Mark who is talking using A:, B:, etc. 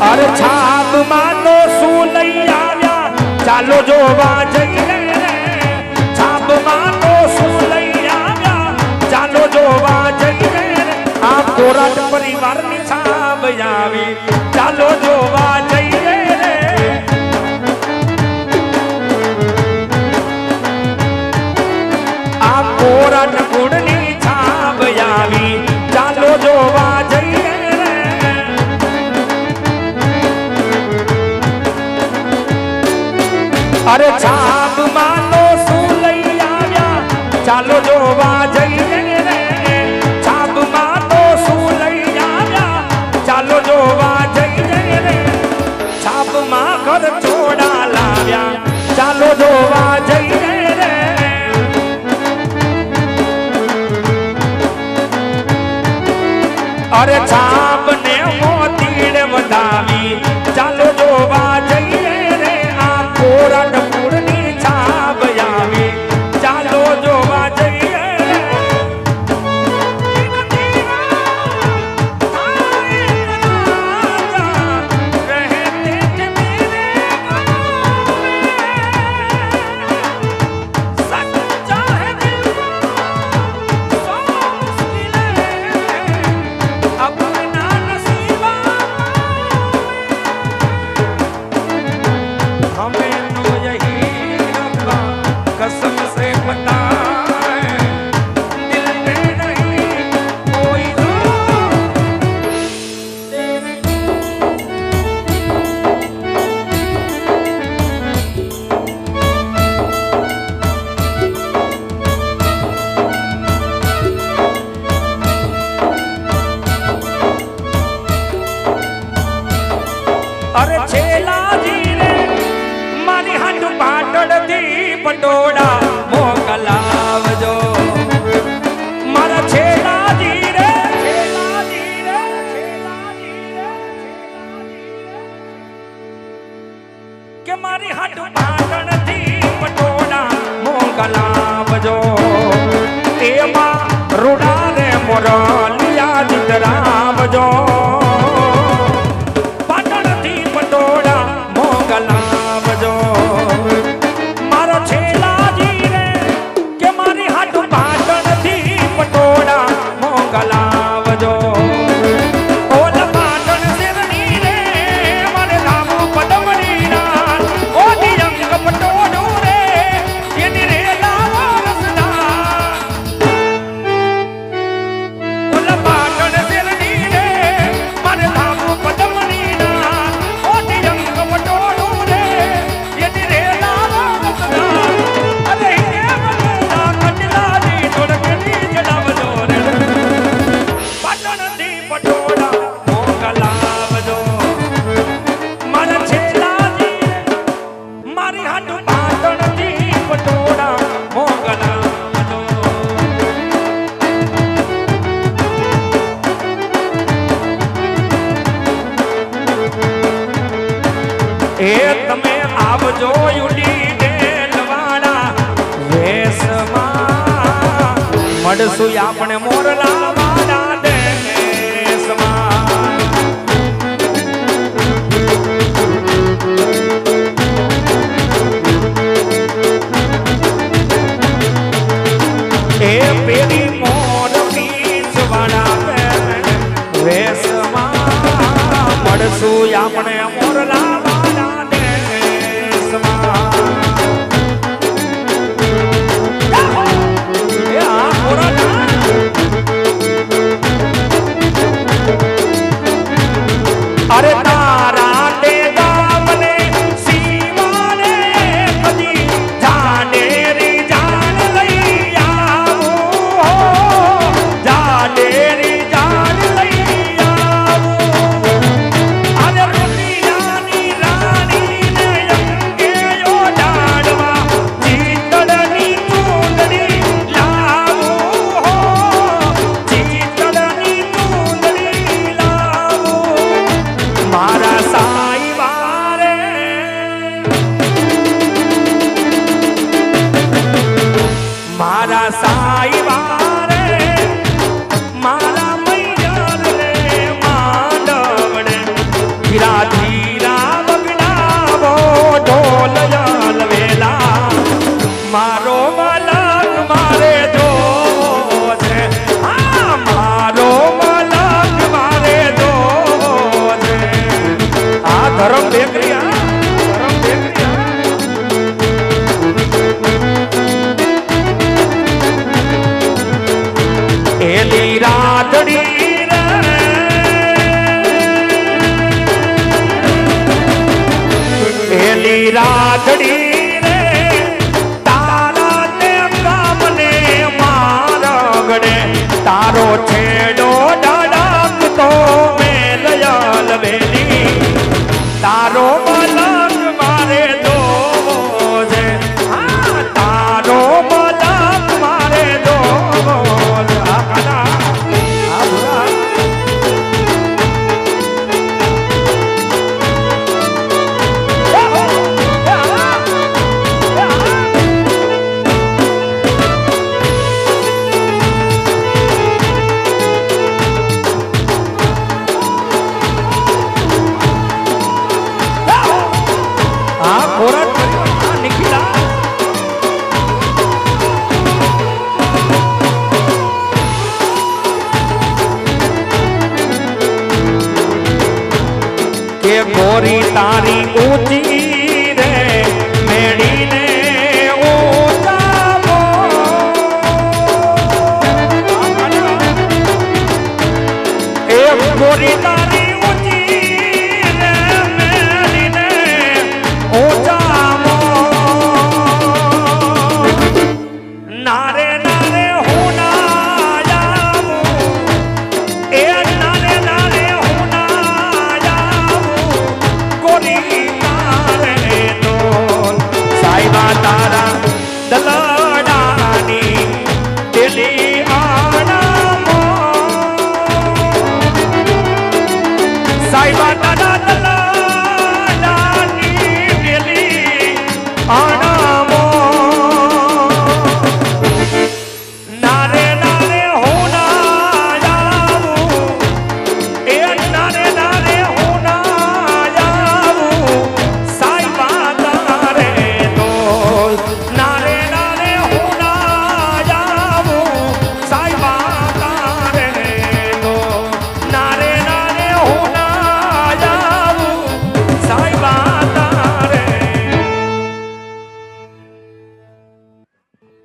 A: अरे छाप मानो શું લઈ આવ્યા ચાલો જોવા જઈએ છાપ માનો શું લઈ આવ્યા ચાલો જોવા જઈએ આ કોરાટ પરિવારની છાપ આવી ચાલો જોવા જઈએ આ કોરાટ કુળની છાપ આવી ચાલો જોવા જઈએ अरे छाप मानो શું લઈ આવ્યા ચાલો જોવા જઈએ રે છાપ માનો શું લઈ આવ્યા ચાલો જોવા જઈએ રે છાપ માં ઘર છોડા લાવ્યા ચાલો જોવા જઈએ રે અરે છાપ ને મોતીડ વધાવી ચાલો જોવા જઈએ કોરાટ કુળની છાપ આવી ચાલો જોવા જઈએ अरे छेलाजी रे मारी हाथ पाटड़ दी पटोड़ा मोकलावजो मारा छेलाजी रे के मारी हाथ पाटड़ दी पटोड़ा मोकलावजो एमा रुड़ा रे मोरलिया जितरावजो लावजो मारो छेलाजी रे के मारी हाथ पाटण थी पटोड़ा मोगलावजो ओल पाटण सिरनी रे मारे धामू पदमणी ना ओ दियंग पटोड़ो रे ये रे लाવો रसदा ओल पाटण सिरनी रे मारे धामू पदमणी ना ओ दियंग पटोड़ो ए तमे आवजो युडी डेलवाड़ा वेशમાં મળશું આપણે મોરલા વાળા દેશમાં એ પેરી મોર પીછવાડા વેશમાં મળશું આપણે મોરલા अरे तारा दे दामने सीवाने कदी जाने री जान लई आवो जाने री जान लई आवो अरे रुनियानी रानी ने अंगे यो डाडवा चीतड़नी चूंदड़ी लावो चीतड़नी चूंदड़ी लावो એ ગોરી તારી ઊંચી રે મેળીને ઊંચાવો એ ગોરી તારી ઊંચી રે મેળીને ઊંચાવો નારે નારે હું ના જાવું એ નારે નારે હું ના જાવું ગોરી તારે તો સાઈબા તારા દલડાની દિલી આડામો સાઈબા તારા